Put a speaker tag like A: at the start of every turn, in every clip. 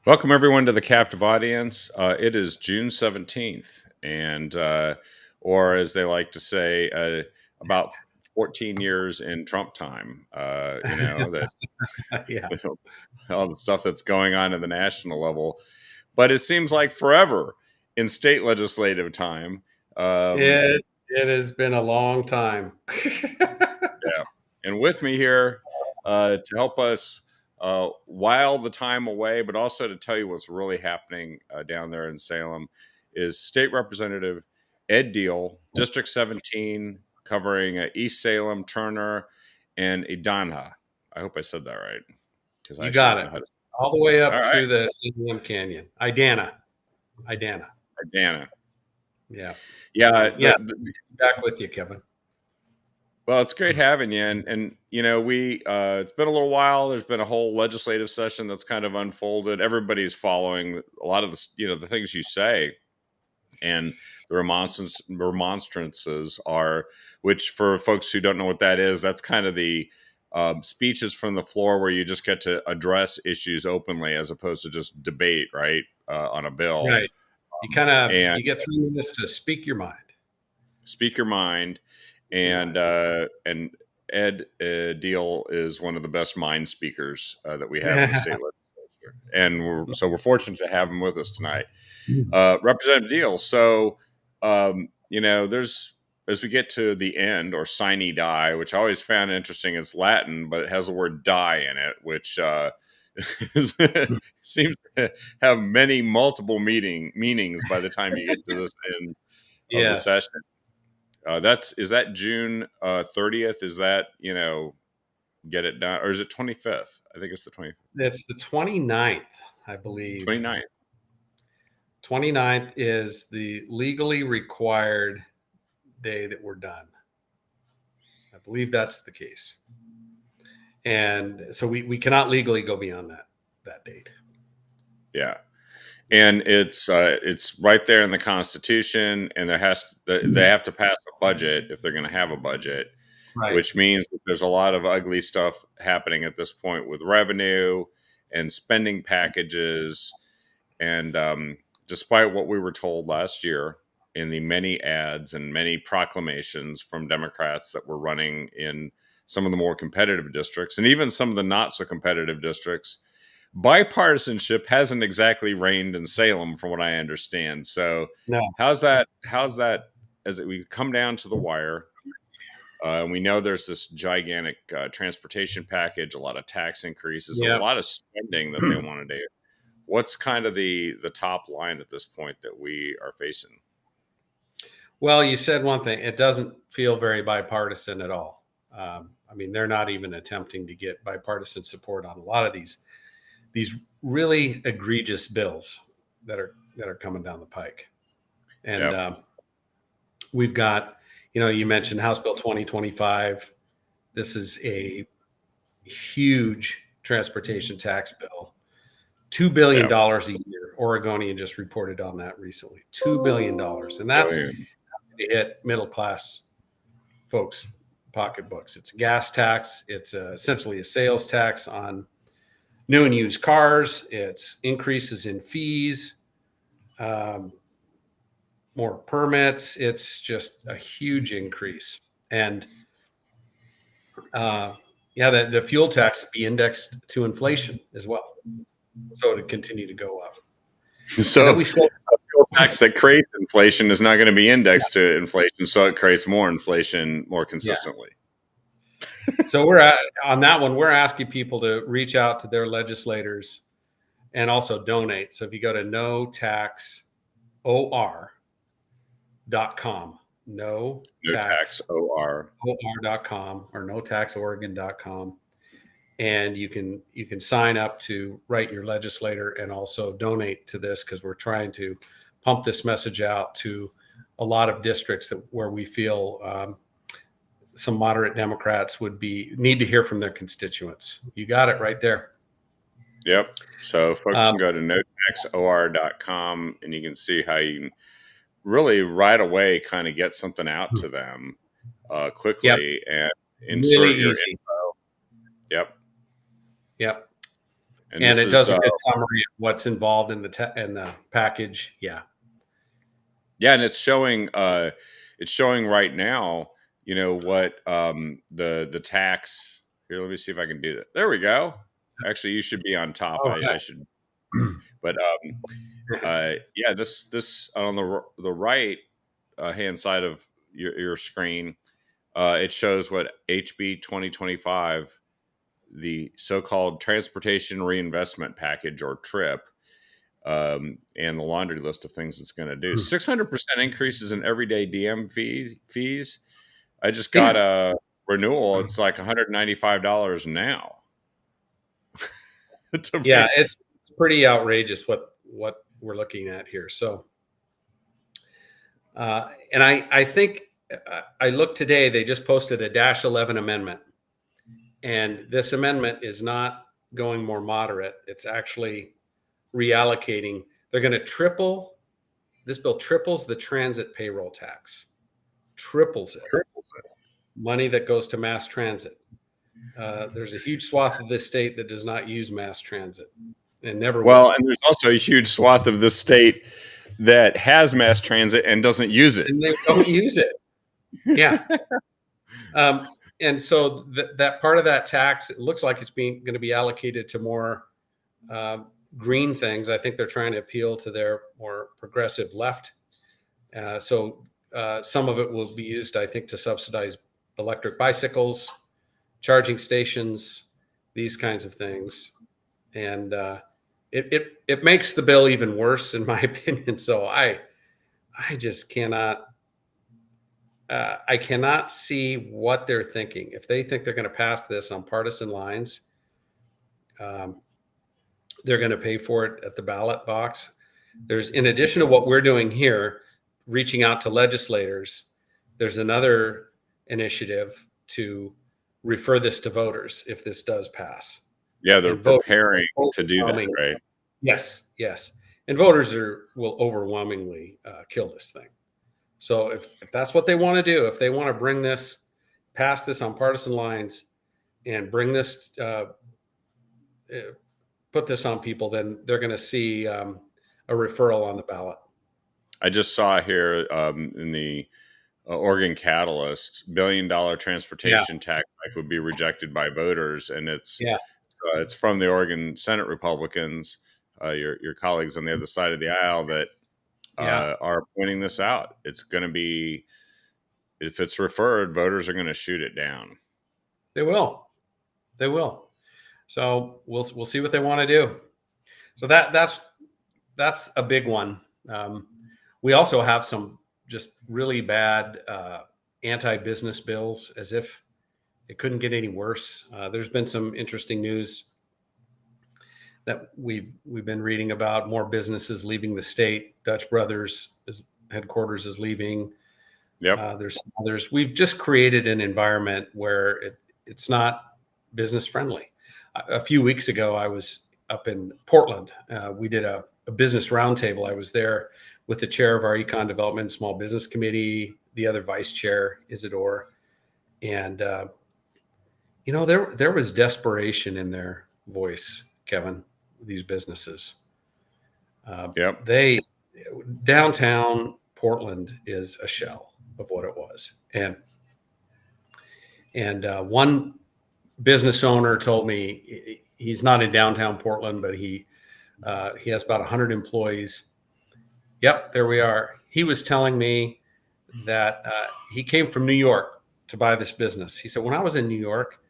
A: Welcome, everyone, to the captive audience. It is June 17th, and or as they like to say, about 14 years in Trump time. That
B: Yeah,
A: all the stuff that's going on at the national level, but it seems like forever in state legislative time. Um,
B: it has been a long time.
A: yeah, and with me here to help us while the time away, but also to tell you what's really happening down there in Salem, is State Representative Ed Deal, District 17, covering East Salem, Turner, and Edana. I hope I said that right because I
B: You
A: actually
B: got
A: don't know
B: it.
A: how to.
B: All the way
A: All
B: up
A: right,
B: through the CDM Canyon. Idana.
A: Edana.
B: Yeah.
A: Yeah,
B: Yeah. Back with you, Kevin.
A: well, it's great having you, and we it's been a little while. There's been a whole legislative session that's kind of unfolded. Everybody's following a lot of the things you say, and the remonstrances are, which for folks who don't know what that is, that's kind of the speeches from the floor where you just get to address issues openly as opposed to just debate, right, on a bill,
B: Right.
A: and
B: You get 3 minutes to speak your mind.
A: speak your mind.
B: Your
A: And Ed Deal is one of the best mind speakers that we have in the
B: mind.
A: state legislature, and we're fortunate to have him with us tonight, Representative Deal. So, there's as we get to the end, or sine die, which I always found interesting. It's Latin, but it has the word die in it, which seems to have multiple meanings by the time you get to this end of the
B: Yes.
A: session. Is that June 30th? Is that get it done, or is it 25th? I think it's the
B: It's the 29th, I believe.
A: 29th.
B: 29th is the legally required day that we're done. I believe that's the case. And so we cannot legally go beyond that date.
A: Yeah, and it's right there in the Constitution, and they have to pass a budget if they're going to have a budget,
B: Right.
A: which means that there's a lot of ugly stuff happening at this point with revenue and spending packages. And despite what we were told last year in the many ads and many proclamations from Democrats that were running in some of the more competitive districts and even some of the not so competitive districts, bipartisanship hasn't exactly reigned in Salem, from what I understand. So,
B: No.
A: how's that? As we come down to the wire? We know there's this gigantic transportation package, a lot of tax increases, a
B: Yeah.
A: lot of spending that they want to do. What's kind of the top line at this point that we are facing?
B: Well, you said one thing. It doesn't feel very bipartisan at all. I mean, they're not even attempting to get bipartisan support on a lot of these really egregious bills that are coming down the pike. And
A: Yep.
B: we've got, you mentioned House Bill 2025. This is a huge transportation tax bill. $2 billion
A: Yep.
B: a year. Oregonian just reported on that recently. $2 billion. And that's
A: Brilliant.
B: to hit middle class folks' pocketbooks. It's a gas tax. It's essentially a sales tax on new and used cars. It's increases in fees, more permits. It's just a huge increase. And the fuel tax be indexed to inflation as well, so to continue to go up.
A: So, a fuel tax that creates inflation is not going to be indexed to inflation, so it creates more inflation more consistently.
B: So on that one, we're asking people to reach out to their legislators and also donate. So if you go to notaxor.com, notaxor.com or notaxoregon.com, and you can sign up to write your legislator and also donate to this, because we're trying to pump this message out to a lot of districts where we feel some moderate Democrats need to hear from their constituents. You got it right there.
A: Yep. So folks can go to notaxor.com, and you can see how you can really right away kind of get something out to them quickly and insert
B: really
A: your
B: easy
A: info. Yep. And
B: And
A: this
B: it
A: is
B: does a good summary of what's involved in the package. Yeah.
A: yeah, and it's showing right now, what the tax here. Let me see if I can do that. There we go. Actually, you should be on top. I should, but yeah, this on the right hand side of your screen, it shows what HB 2025, the so-called Transportation Reinvestment Package, or TRIP, and the laundry list of things it's going to do. 600% increases in everyday DM fees. I just got a renewal. It's like $195 now.
B: Yeah, it's pretty outrageous what we're looking at here. So, and I think I looked today. They just posted a -11 amendment, and this amendment is not going more moderate. It's actually reallocating. They're going to triple. This bill triples the transit payroll tax. Triples it. Money that goes to mass transit. There's a huge swath of this state that does not use mass transit and never will.
A: Well, and there's also a huge swath of this state that has mass transit and doesn't use it.
B: And they don't use it. Yeah. And so that part of that tax, it looks like it's going to be allocated to more green things. I think they're trying to appeal to their more progressive left. So some of it will be used, I think, to subsidize electric bicycles, charging stations, these kinds of things. And it makes the bill even worse, in my opinion. So I just cannot. I cannot see what they're thinking. If they think they're going to pass this on partisan lines, they're going to pay for it at the ballot box. There's, in addition to what we're doing here, reaching out to legislators, there's another initiative to refer this to voters if this does pass.
A: Yeah, they're preparing to do that, right?
B: Yes, yes. And voters will overwhelmingly kill this thing. So if that's what they want to do, if they want to pass this on partisan lines and bring this, put this on people, then they're going to see a referral on the ballot.
A: I just saw here in the Oregon Catalyst, $1 billion transportation tax hike would be rejected by voters, and it's from the Oregon Senate Republicans, your colleagues on the other side of the aisle, that are pointing this out. It's going to be, if it's referred, voters are going to shoot it down.
B: They will. So we'll see what they want to do. So that's a big one. We also have some just really bad anti-business bills, as if it couldn't get any worse. There's been some interesting news that we've been reading about. More businesses leaving the state. Dutch Brothers headquarters is leaving.
A: Yep.
B: There's some others. We've just created an environment where it's not business friendly. A few weeks ago, I was up in Portland. We did a business roundtable. I was there with the chair of our Econ Development Small Business Committee, the other vice chair, Isidore, and there was desperation in their voice, Kevin. These businesses, downtown Portland is a shell of what it was, and one business owner told me, he's not in downtown Portland, but he has about 100 employees. Yep, there we are. He was telling me that he came from New York to buy this business. He said, when I was in New York,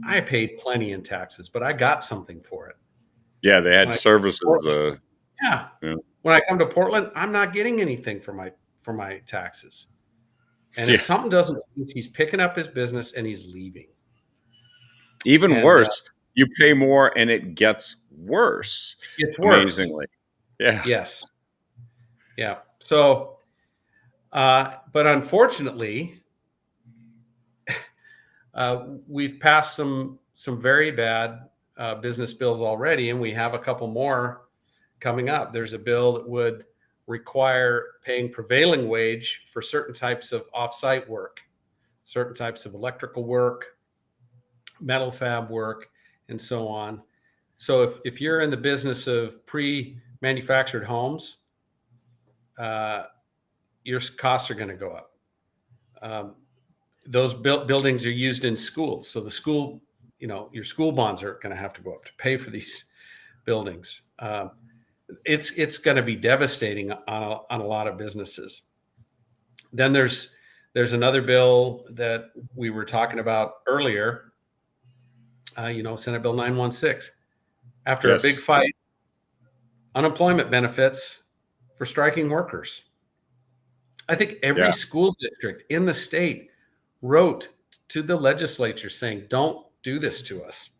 B: I paid plenty in taxes, but I got something for it.
A: Yeah, they had services.
B: When I come to Portland, I'm not getting anything for my taxes. And if something doesn't, he's picking up his business and he's leaving.
A: Even worse, you pay more and it gets worse.
B: It's worse.
A: Amazingly. Yeah.
B: Yes. Yeah. So, but unfortunately, we've passed some very bad business bills already, and we have a couple more coming up. There's a bill that would require paying prevailing wage for certain types of off-site work, certain types of electrical work, metal fab work, and so on. So if you're in the business of pre-manufactured homes, your costs are going to go up. Those buildings are used in schools, so the school, your school bonds are going to have to go up to pay for these buildings. It's going to be devastating on a lot of businesses. Then there's another bill that we were talking about earlier. Senate Bill 916. After a big fight, unemployment benefits for striking workers. I think every school district in the state wrote to the legislature saying, don't do this to us.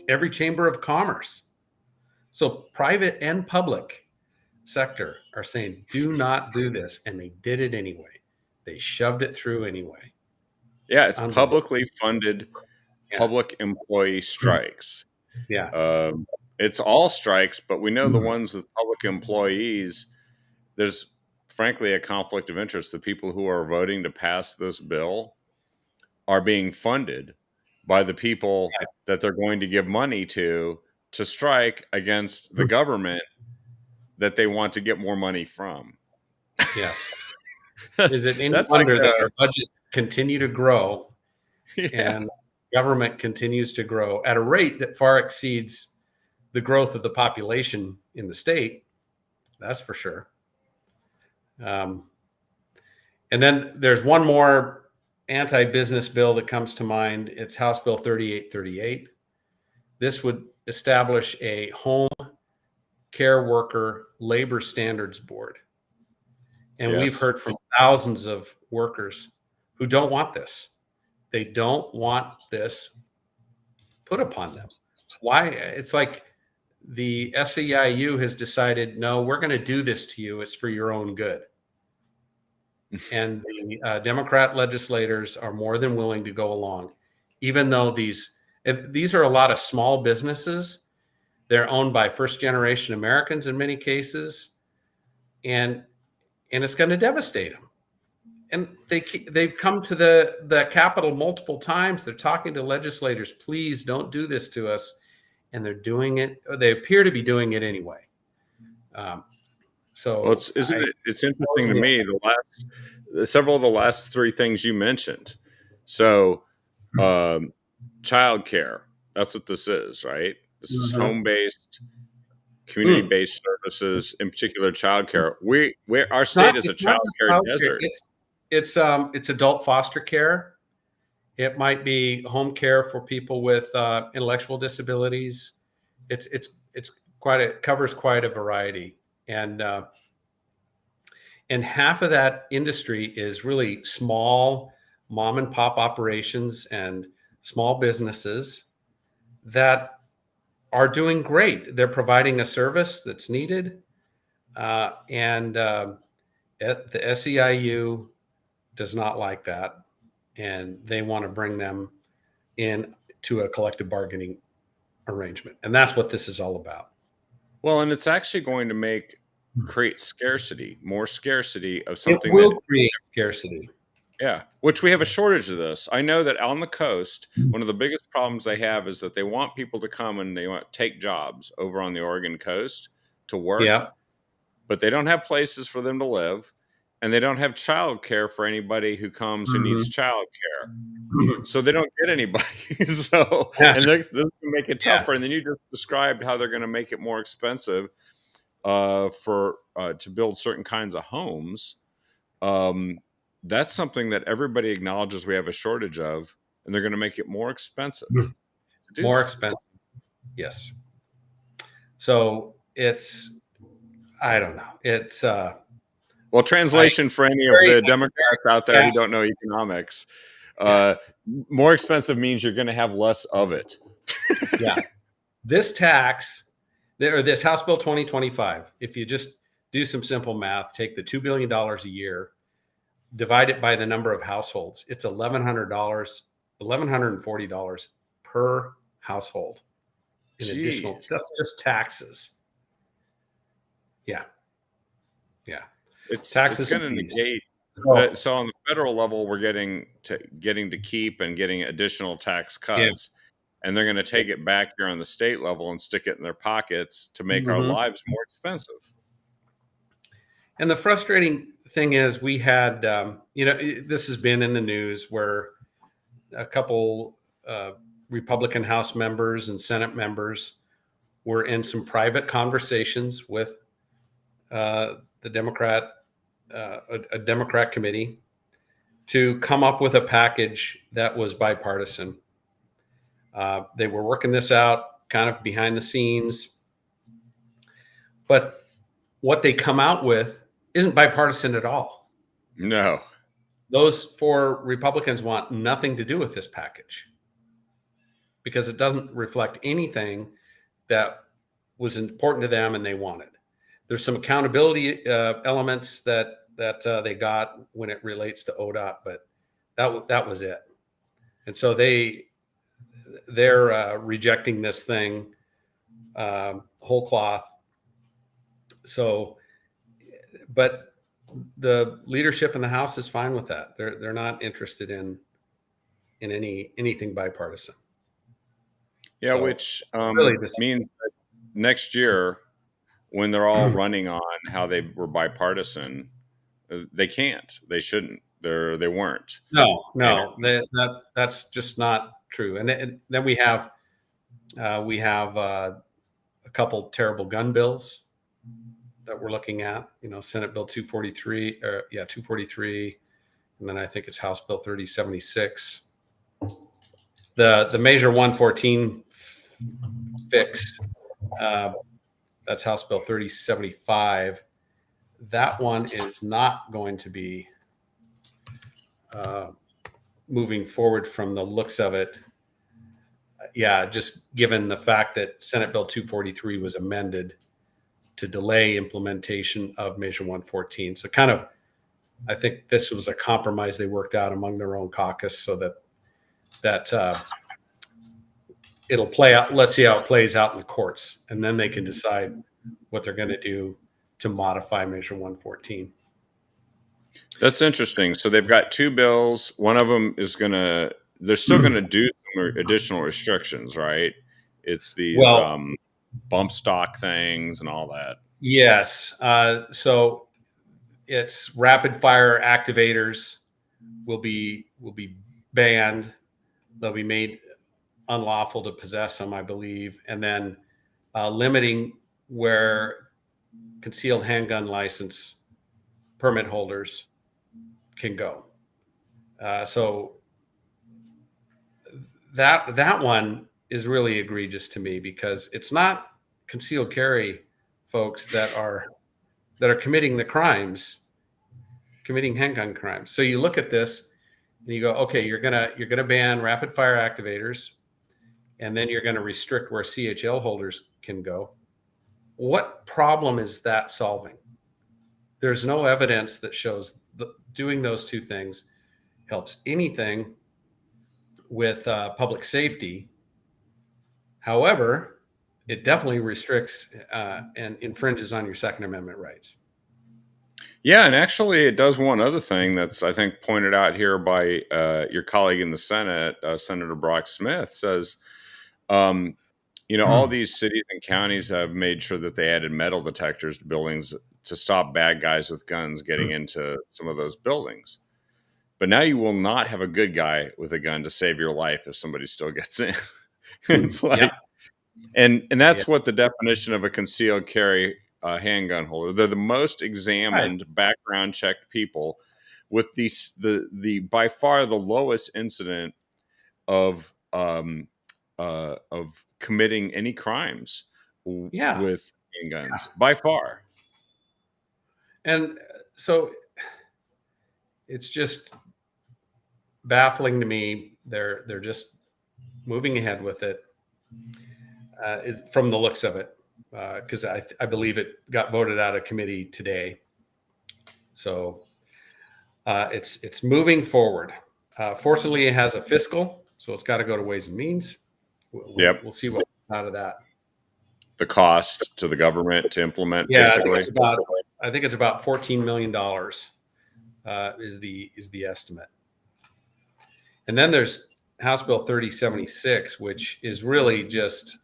B: Every chamber of commerce. So private and public sector are saying, do not do this. And they did it anyway. They shoved it through anyway.
A: Yeah, it's publicly funded public employee strikes.
B: Yeah.
A: It's all strikes, but we know the ones with public employees, there's frankly a conflict of interest. The people who are voting to pass this bill are being funded by the people that they're going to give money to strike against the government that they want to get more money from.
B: Yes. Is it any wonder that our budgets continue to grow and government continues to grow at a rate that far exceeds the growth of the population in the state? That's for sure. And then there's one more anti-business bill that comes to mind. It's House Bill 3838. This would establish a home care worker labor standards board. And we've heard from thousands of workers who don't want this. They don't want this put upon them. Why? It's like the SEIU has decided, no, we're going to do this to you. It's for your own good. And the Democrat legislators are more than willing to go along, even though these are a lot of small businesses. They're owned by first-generation Americans in many cases, and it's going to devastate them. And they've come to the Capitol multiple times. They're talking to legislators, please don't do this to us. And they're doing it. They appear to be doing it anyway.
A: It's interesting to me, several of the last three things you mentioned. So childcare, that's what this is, right? This is home-based, community-based services, in particular childcare. Our state is a childcare desert.
B: It's adult foster care. It might be home care for people with intellectual disabilities. It covers quite a variety, and half of that industry is really small mom and pop operations and small businesses that are doing great. They're providing a service that's needed, and the SEIU does not like that, and they want to bring them in to a collective bargaining arrangement. And that's what this is all about.
A: Well, and it's actually going to create more scarcity of something.
B: It will create scarcity.
A: Yeah, which we have a shortage of this. I know that on the coast, one of the biggest problems they have is that they want people to come and they want to take jobs over on the Oregon coast to work, but they don't have places for them to live. And they don't have child care for anybody who comes who needs child care. So they don't get anybody. And they're going to make it tougher. And then you just described how they're going to make it more expensive to build certain kinds of homes. That's something that everybody acknowledges we have a shortage of, and they're going to make it more expensive.
B: More expensive. Yes. So I don't know. It's
A: well, translation for any of the Democrats out there who don't know economics, more expensive means you're going to have less of it.
B: This tax, or this House Bill 2025, if you just do some simple math, take the $2 billion a year, divide it by the number of households, it's $1,140 per household in additional. That's just taxes. Yeah.
A: It's going to negate that. So on the federal level, we're getting to keep and getting additional tax cuts. and they're going to take it back here on the state level and stick it in their pockets to make our
B: Mhm.
A: lives more expensive.
B: And the frustrating thing is, we had, this has been in the news where a couple Republican House members and Senate members were in some private conversations with the Democrat, a Democrat committee, to come up with a package that was bipartisan. They were working this out kind of behind the scenes, but what they come out with isn't bipartisan at all.
A: No.
B: Those four Republicans want nothing to do with this package because it doesn't reflect anything that was important to them and they wanted. There's some accountability elements that they got when it relates to ODOT, but that was it. And so they're rejecting this thing whole cloth. So, but the leadership in the House is fine with that. They're not interested in anything bipartisan.
A: Yeah,
B: So,
A: which
B: really
A: means that next year, when they're all running on how they were bipartisan, they can't. They shouldn't. They weren't.
B: No, that's just not true. And then we have a couple terrible gun bills that we're looking at. Senate Bill 243, and then I think it's House Bill 3076. The Measure 114 fix, that's House Bill 3075. That one is not going to be moving forward from the looks of it. Yeah, just given the fact that Senate Bill 243 was amended to delay implementation of Measure 114. So kind of, I think this was a compromise they worked out among their own caucus so that it'll play out. Let's see how it plays out in the courts, and then they can decide what they're going to do to modify Measure 114.
A: That's interesting. So they've got two bills. One of them is they're still going to do some additional restrictions, right? It's these bump stock things and all that.
B: Yes. So it's rapid fire activators will be banned. They'll be made unlawful to possess them, I believe, and then limiting where concealed handgun license permit holders can go. So that one is really egregious to me because it's not concealed carry folks that are committing the crimes, committing handgun crimes. So you look at this and you go, okay, you're gonna ban rapid fire activators, and then you're gonna restrict where CHL holders can go. What problem is that solving? There's no evidence that shows doing those two things helps anything with public safety. However, it definitely restricts and infringes on your Second Amendment rights.
A: Yeah, and actually it does one other thing that's, I think, pointed out here by your colleague in the Senate, Senator Brock Smith, says, all these cities and counties have made sure that they added metal detectors to buildings to stop bad guys with guns getting into some of those buildings. But now you will not have a good guy with a gun to save your life if somebody still gets in. It's like, and that's what the definition of a concealed carry handgun holder. They're the most examined, background checked people with the by far the lowest incident of committing any crimes with handguns by far.
B: And so it's just baffling to me. They're just moving ahead with it from the looks of it, because I believe it got voted out of committee today. So it's moving forward. Fortunately, it has a fiscal, so it's got to go to Ways and Means. We'll see what comes out of that.
A: The cost to the government to implement, basically.
B: I think it's about $14 million is the estimate. And then there's House Bill 3076, which is really just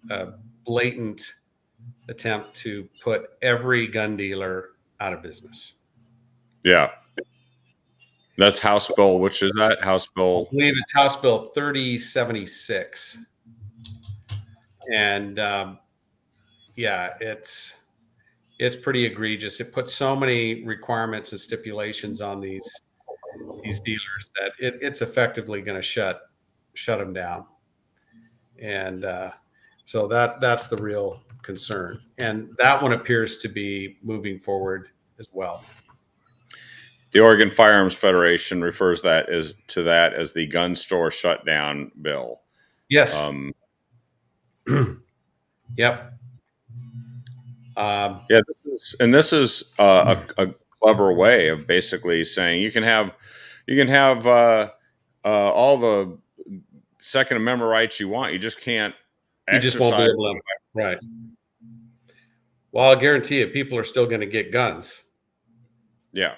B: a blatant attempt to put every gun dealer out of business.
A: Yeah. That's House Bill. Which is that? House
B: I
A: Bill.
B: believe it's House Bill 3076. And yeah, it's pretty egregious. It puts so many requirements and stipulations on these dealers that it's effectively going to shut them down. And so that's the real concern. And that one appears to be moving forward as well.
A: The Oregon Firearms Federation refers to that as the gun store shutdown bill.
B: Yes. Yep.
A: Yeah, this is a clever way of basically saying you can have all the Second Amendment rights you want. You just can't
B: You
A: exercise.
B: just won't be able to. Right. Well, I'll guarantee you, people are still going to get guns.
A: Yeah.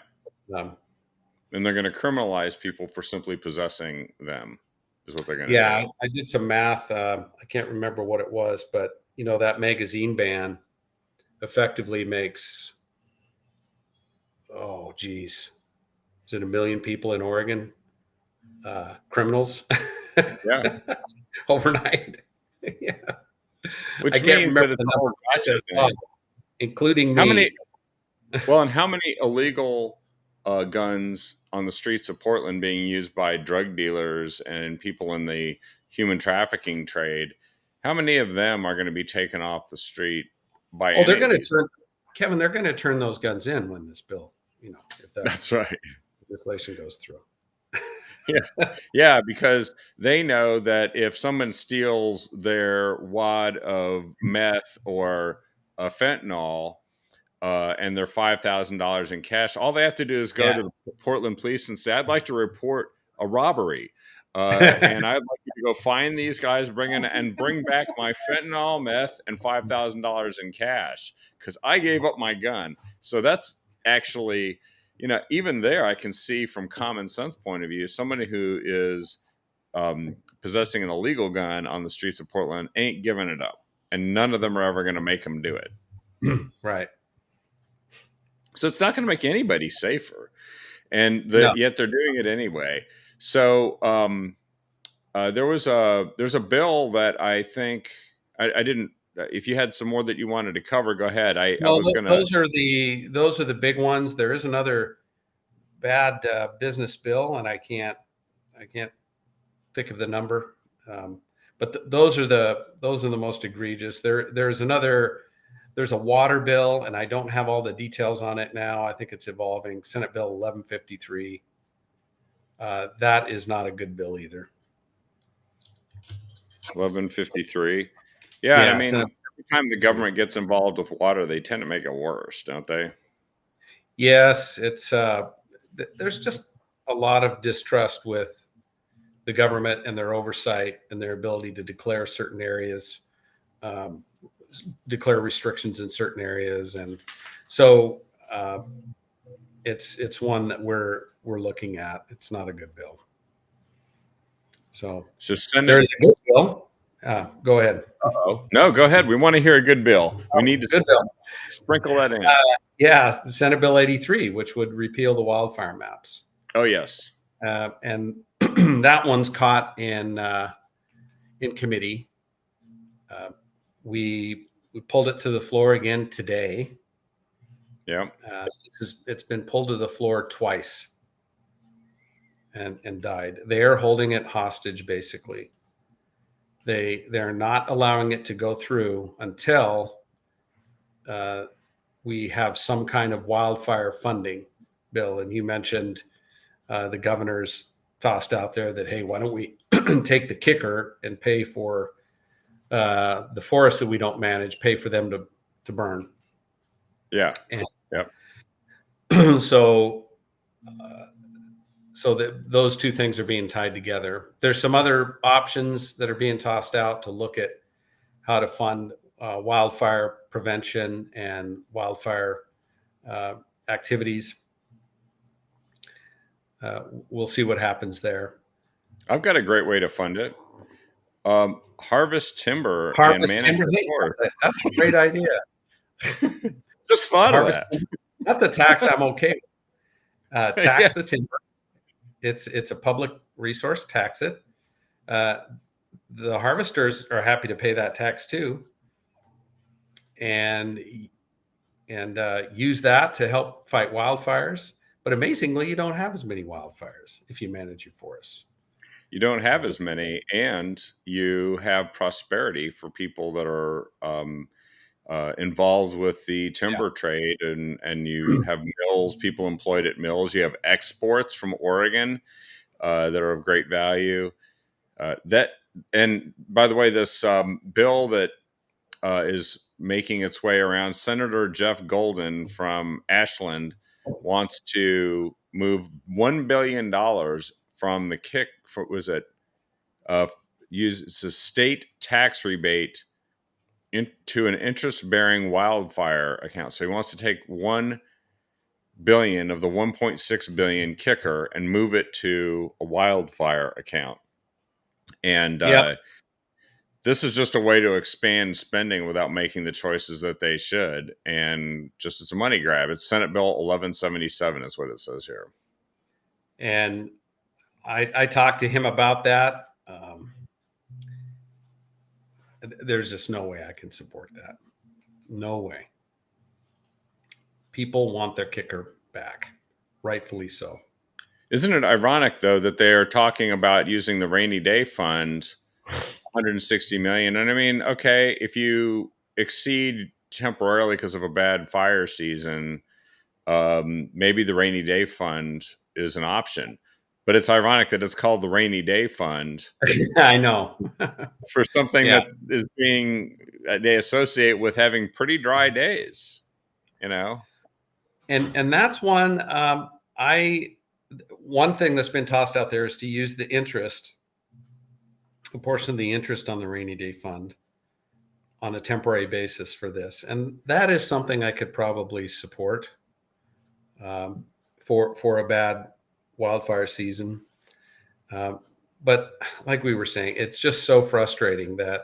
A: And they're going to criminalize people for simply possessing them. Is what they're going to do.
B: Yeah, I did some math. I can't remember what it was, but that magazine ban effectively makes, oh geez, is it 1 million people in Oregon criminals?
A: Yeah.
B: Overnight. Yeah.
A: Which means that it's all gotcha,
B: including
A: how
B: me.
A: many? Well, and how many illegal guns on the streets of Portland being used by drug dealers and people in the human trafficking trade? How many of them are going to be taken off the street by?
B: Oh, they're going to turn, Kevin. They're going to turn those guns in when this bill, if
A: that's right,
B: legislation goes through.
A: Yeah, because they know that if someone steals their wad of meth or fentanyl, and they're $5,000 in cash, all they have to do is go to the Portland police and say, "I'd like to report a robbery, and I'd like you to go find these guys, bring back my fentanyl, meth, and $5,000 in cash because I gave up my gun." So that's actually, even there, I can see from common sense point of view, somebody who is possessing an illegal gun on the streets of Portland ain't giving it up, and none of them are ever going to make them do it.
B: Right.
A: So it's not going to make anybody safer, and yet they're doing it anyway. So there's a bill that I think I didn't. If you had some more that you wanted to cover, go ahead.
B: Those are the big ones. There is another bad business bill, and I can't think of the number. But those are the most egregious. There's a water bill, and I don't have all the details on it now. I think it's evolving. Senate Bill 1153. That is not a good bill either.
A: 1153. Yeah, I mean, every time the government gets involved with water, they tend to make it worse, don't they?
B: Yes, it's there's just a lot of distrust with the government and their oversight and their ability to declare certain areas. Declare restrictions in certain areas, and so it's one that we're looking at. It's not a good bill. So
A: send
B: there's a good bill. Go ahead.
A: No, go ahead. We want to hear a good bill. We need to sprinkle that in.
B: Senate Bill 83, which would repeal the wildfire maps.
A: Oh yes,
B: and that one's caught in committee. We pulled it to the floor again today.
A: Yeah.
B: It's been pulled to the floor twice and died. They are holding it hostage, basically. They're not allowing it to go through until we have some kind of wildfire funding bill. And you mentioned the governor's tossed out there that, hey, why don't we take the kicker and pay for the forests that we don't manage, pay for them to burn.
A: Yeah.
B: So those two things are being tied together. There's some other options that are being tossed out to look at how to fund wildfire prevention and wildfire activities. We'll see what happens there.
A: I've got a great way to fund it. Harvest timber and
B: Harvest
A: manage
B: timber.
A: the
B: Hey,
A: forest.
B: that's a great idea.
A: Just thought of
B: Harvest.
A: that.
B: That's a tax I'm okay with.
A: Yeah.
B: Tax the timber. It's a public resource. Tax it. Uh, the harvesters are happy to pay that tax too, and use that to help fight wildfires. But amazingly, you don't have as many wildfires if you manage your forests.
A: You don't have as many, and you have prosperity for people that are involved with the timber trade, and you have mills, people employed at mills. You have exports from Oregon that are of great value. That and by the way, this bill that is making its way around, Senator Jeff Golden from Ashland wants to move $1 billion from the kick. For, was it use it's a state tax rebate into an interest-bearing wildfire account. So he wants to take 1 billion of the 1.6 billion kicker and move it to a wildfire account. And this is just a way to expand spending without making the choices that they should. And just it's a money grab. It's Senate Bill 1177 is what it says here.
B: And I talked to him about that. There's just no way I can support that. No way. People want their kicker back, rightfully so.
A: Isn't it ironic, though, that they are talking about using the rainy day fund, 160 million? And I mean, okay, if you exceed temporarily because of a bad fire season, maybe the rainy day fund is an option. But it's ironic that it's called the rainy day fund.
B: I know.
A: For something that is being they associate with having pretty dry days, you know.
B: And that's one one thing that's been tossed out there is to use the interest, a portion of the interest on the rainy day fund on a temporary basis for this. And that is something I could probably support for a bad wildfire season. But like we were saying, it's just so frustrating that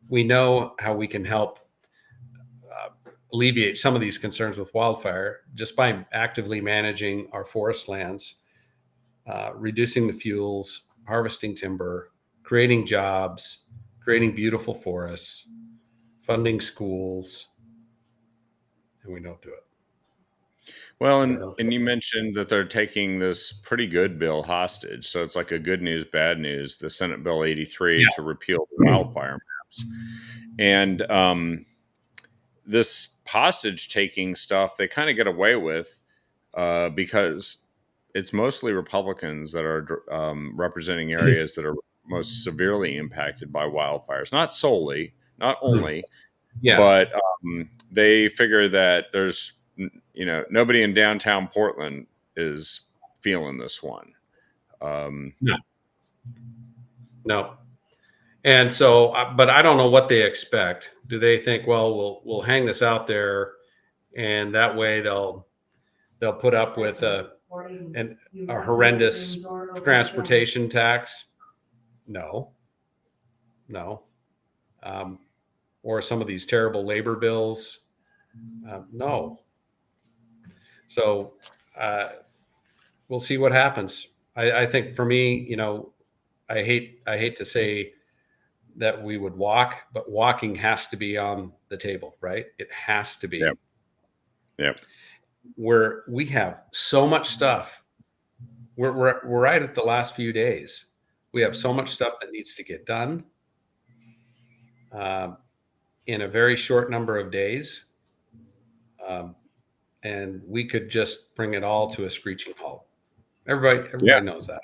B: we know how we can help alleviate some of these concerns with wildfire just by actively managing our forest lands, reducing the fuels, harvesting timber, creating jobs, creating beautiful forests, funding schools, and we don't do it.
A: Well, and you mentioned that they're taking this pretty good bill hostage. So it's like a good news, bad news, the Senate Bill 83 to repeal the wildfire maps. And this hostage taking stuff, they kind of get away with because it's mostly Republicans that are representing areas that are most severely impacted by wildfires. Not solely, not only, but they figure that there's, you know, nobody in downtown Portland is feeling this one.
B: No. And so, but I don't know what they expect. Do they think, well, we'll hang this out there, and that way they'll put up with a horrendous transportation tax? No. Or some of these terrible labor bills? No. So we'll see what happens. I think for me, you know, I hate to say that we would walk, but walking has to be on the table, right? It has to be.
A: Yep.
B: Where we have so much stuff. We're right at the last few days. We have so much stuff that needs to get done in a very short number of days. And we could just bring it all to a screeching halt. Everybody knows that.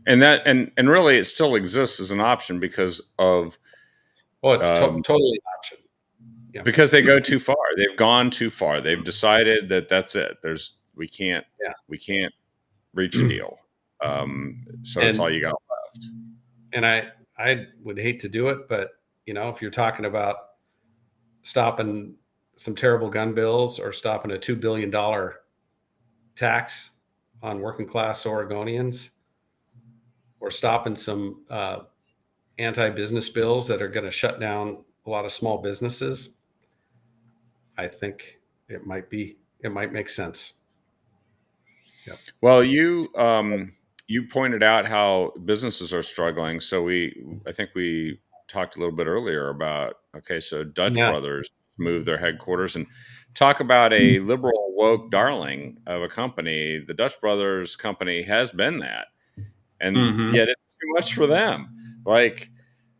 A: And really it still exists as an option because of
B: it's totally an option.
A: Yeah. Because they go too far. They've gone too far. They've decided that that's it. We can't reach a deal. So it's all you got left.
B: And I would hate to do it, but you know, if you're talking about stopping some terrible gun bills or stopping a $2 billion tax on working class Oregonians, or stopping some anti-business bills that are going to shut down a lot of small businesses, I think it might make sense. Yep.
A: Well, you pointed out how businesses are struggling. So I think we talked a little bit earlier about, okay, so Dutch
B: Yeah.
A: Brothers moved their headquarters, and talk about a liberal woke darling of a company. The Dutch Brothers company has been that, and
B: Mm-hmm.
A: yet it's too much for them. Like,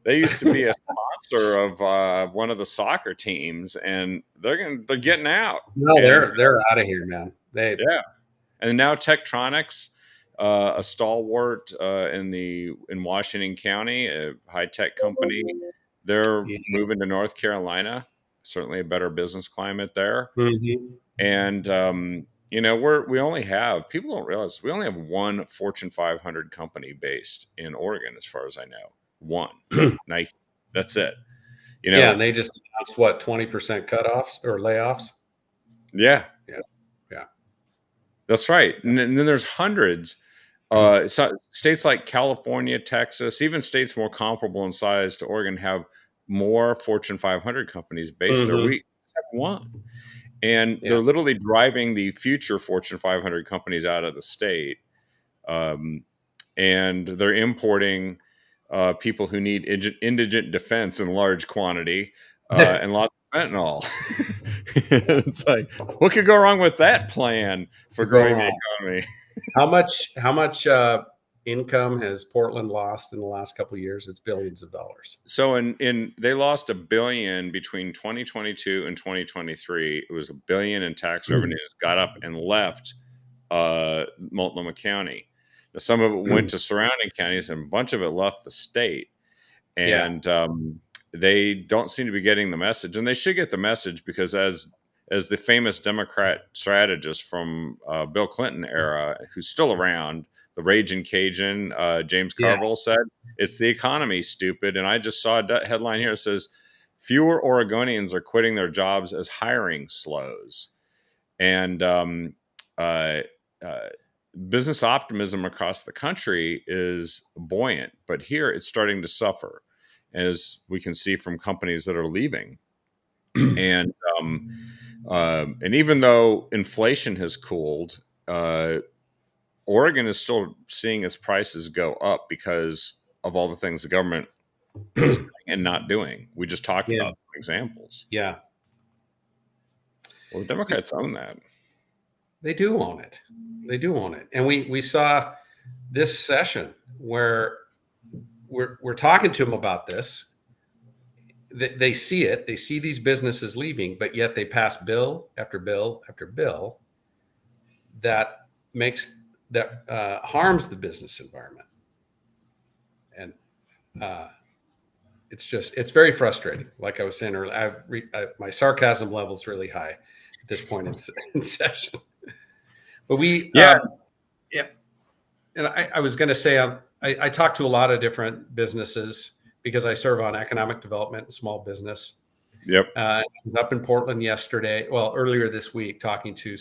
A: they used to be a sponsor of one of the soccer teams, and they're getting out.
B: No,
A: And
B: they're out of here, man.
A: yeah, and now Tektronix, a stalwart in Washington County, a high tech company, they're
B: Yeah.
A: moving to North Carolina. Certainly a better business climate there.
B: Mm-hmm.
A: And we only have, people don't realize, we only have one Fortune 500 company based in Oregon, as far as I know. One, Nike. That's it.
B: Yeah, and they just announced what, 20% cutoffs or layoffs.
A: Yeah.
B: Yeah.
A: That's right. And then there's hundreds. States like California, Texas, even states more comparable in size to Oregon have more Fortune 500 companies based there. We have one. And they're literally driving the future Fortune 500 companies out of the state. And they're importing people who need indigent defense in large quantity and lots of fentanyl. It's like, what could go wrong with that plan for growing the economy?
B: How much income has Portland lost in the last couple of years? It's billions of dollars.
A: So they lost $1 billion between 2022 and 2023. It was $1 billion in tax revenues got up and left Multnomah County. Now, some of it went to surrounding counties, and a bunch of it left the state. And they don't seem to be getting the message, and they should get the message, because as the famous Democrat strategist from Bill Clinton era, who's still around, the Raging Cajun, James Carville, said, it's the economy, stupid. And I just saw a headline here that says, fewer Oregonians are quitting their jobs as hiring slows. And business optimism across the country is buoyant, but here it's starting to suffer, as we can see from companies that are leaving. And even though inflation has cooled, Oregon is still seeing its prices go up because of all the things the government is doing and not doing. We just talked about some examples.
B: Yeah.
A: Well, the Democrats own that.
B: They do own it. They do own it. And we saw this session where we're talking to them about this. They see it. They see these businesses leaving, but yet they pass bill after bill after bill that harms the business environment. And it's very frustrating. Like I was saying earlier, my sarcasm level is really high at this point in session. But and I was going to say, I talk to a lot of different businesses because I serve on economic development and small business.
A: Yep.
B: I was up in Portland earlier this week, talking to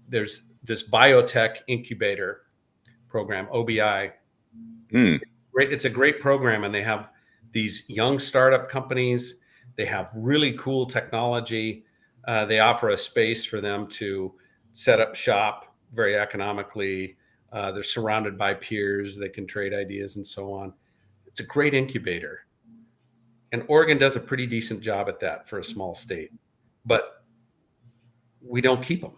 B: there's this biotech incubator program, OBI. It's a great program, and they have these young startup companies. They have really cool technology. They offer a space for them to set up shop very economically. They're surrounded by peers. They can trade ideas and so on. It's a great incubator. And Oregon does a pretty decent job at that for a small state. But we don't keep them.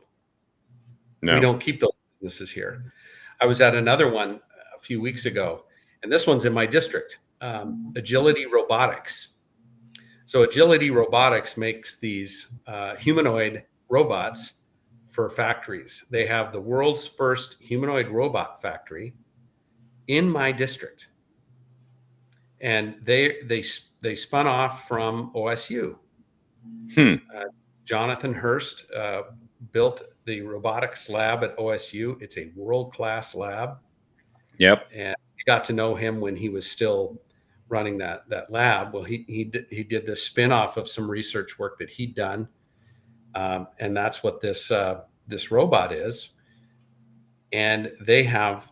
B: No. We don't keep those businesses here. I was at another one a few weeks ago, and this one's in my district, Agility Robotics. So Agility Robotics makes these humanoid robots for factories. They have the world's first humanoid robot factory in my district. And they spun off from OSU. Jonathan Hurst built the robotics lab at OSU. It's a world-class lab.
A: Yep.
B: And I got to know him when he was still running that lab. Well, he did this spin-off of some research work that he'd done. And that's what this robot is. And they have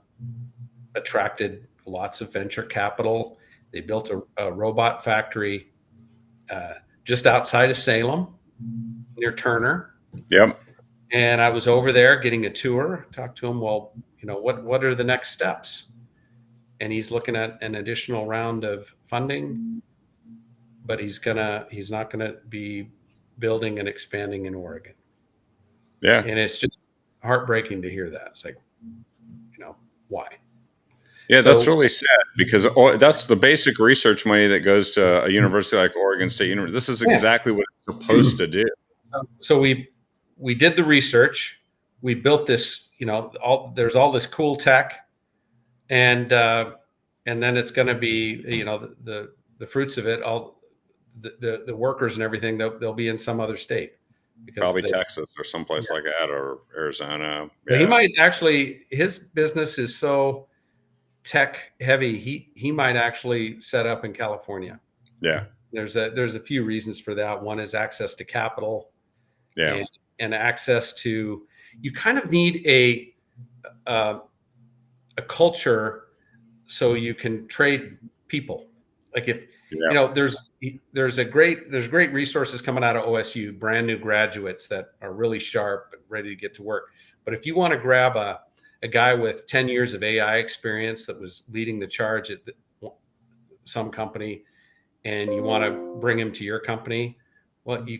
B: attracted lots of venture capital. They built a robot factory just outside of Salem, near Turner.
A: Yep.
B: And I was over there getting a tour, talked to him. Well, what are the next steps? And he's looking at an additional round of funding, but he's not gonna be building and expanding in Oregon.
A: Yeah.
B: And it's just heartbreaking to hear that. It's like, why?
A: Yeah, that's really sad, because that's the basic research money that goes to a university like Oregon State University. This is exactly what it's supposed to do.
B: So we did the research. We built this, there's all this cool tech, and then it's going to be, the fruits of it, all the workers and everything, they'll be in some other state.
A: Probably Texas or someplace like that, or Arizona.
B: Yeah. He might actually, his business is so tech heavy, he might actually set up in California.
A: Yeah.
B: There's a few reasons for that. One is access to capital.
A: Yeah.
B: And access to, you kind of need a culture so you can trade people. Like if, there's great resources coming out of OSU, brand new graduates that are really sharp and ready to get to work. But if you want to grab a guy with 10 years of AI experience that was leading the charge at some company, and you want to bring him to your company, well, you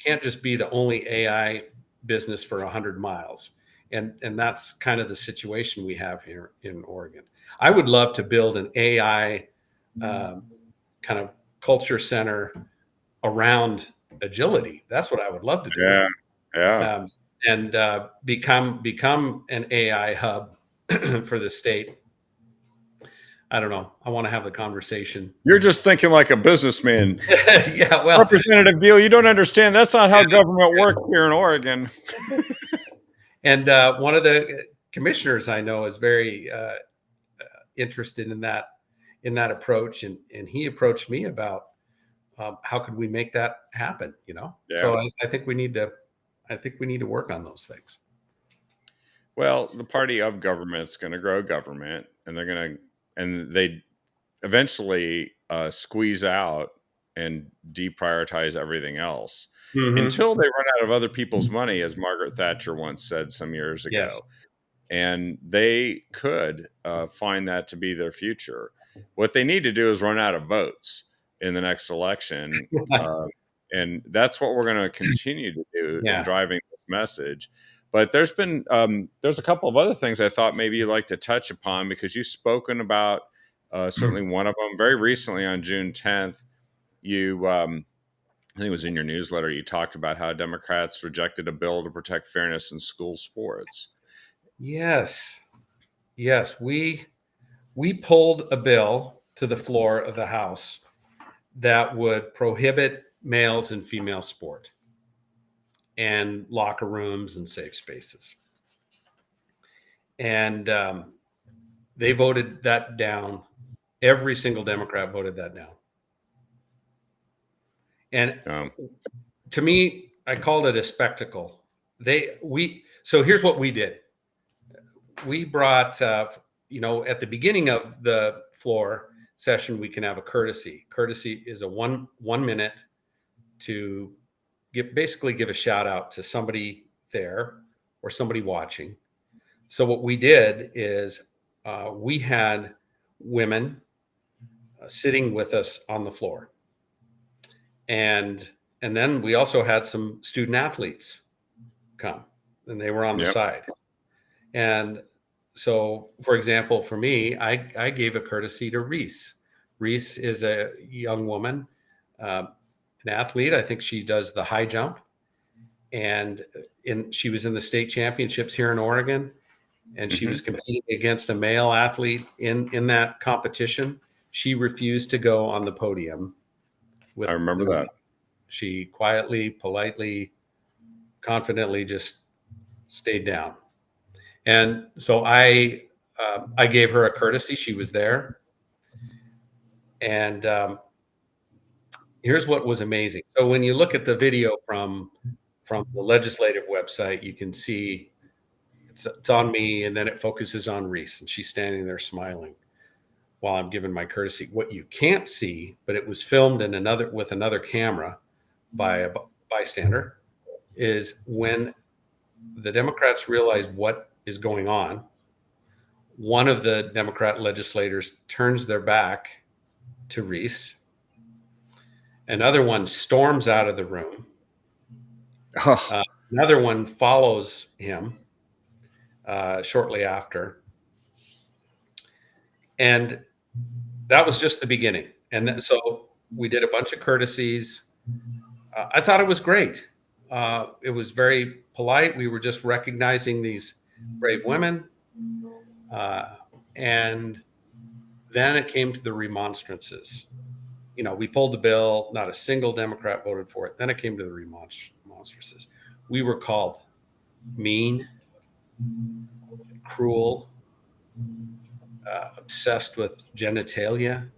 B: can't just be the only AI business for 100 miles. And that's kind of the situation we have here in Oregon. I would love to build an AI kind of culture center around agility. That's what I would love to do.
A: Yeah.
B: And become an AI hub for the state. I don't know. I want to have the conversation.
A: You're just thinking like a businessman.
B: Yeah, well,
A: Representative Deal, you don't understand. That's not how government works here in Oregon.
B: And one of the commissioners I know is very interested in that approach, and he approached me about how could we make that happen.
A: Yeah.
B: So I think we need to work on those things.
A: Well, the party of government's going to grow government, and they eventually squeeze out and deprioritize everything else until they run out of other people's money, as Margaret Thatcher once said some years ago.
B: Yes.
A: And they could find that to be their future. What they need to do is run out of votes in the next election. And that's what we're going to continue to do in driving this message. But there's a couple of other things I thought maybe you'd like to touch upon, because you've spoken about certainly one of them very recently on June 10th. You, I think it was in your newsletter, you talked about how Democrats rejected a bill to protect fairness in school sports.
B: Yes. We pulled a bill to the floor of the House that would prohibit males and female sport and locker rooms and safe spaces. And they voted that down. Every single Democrat voted that down. And to me, I called it a spectacle. So here's what we did. We brought, at the beginning of the floor session, we can have a courtesy. Courtesy is a one minute to basically give a shout out to somebody there or somebody watching. So what we did is we had women sitting with us on the floor. And then we also had some student athletes come, and they were on the side. And so, for example, for me, I gave a courtesy to Reese. Reese is a young woman, an athlete. I think she does the high jump, and she was in the state championships here in Oregon, and she was competing against a male athlete in that competition. She refused to go on the podium.
A: I remember that.
B: She quietly, politely, confidently just stayed down. And so I gave her a courtesy. She was there. And here's what was amazing. So when you look at the video from the legislative website, you can see it's on me, and then it focuses on Reese, and she's standing there smiling. while I'm giving my courtesy. What you can't see, but it was filmed in with another camera by a bystander, is when the Democrats realize what is going on, one of the Democrat legislators turns their back to Reese. Another one storms out of the room. Another one follows him shortly after. And that was just the beginning. And then, so we did a bunch of courtesies. I thought it was great. It was very polite. We were just recognizing these brave women. And then it came to the remonstrances. You know, we pulled the bill. Not a single Democrat voted for it. Then it came to the remonstrances. We were called mean, cruel, obsessed with genitalia.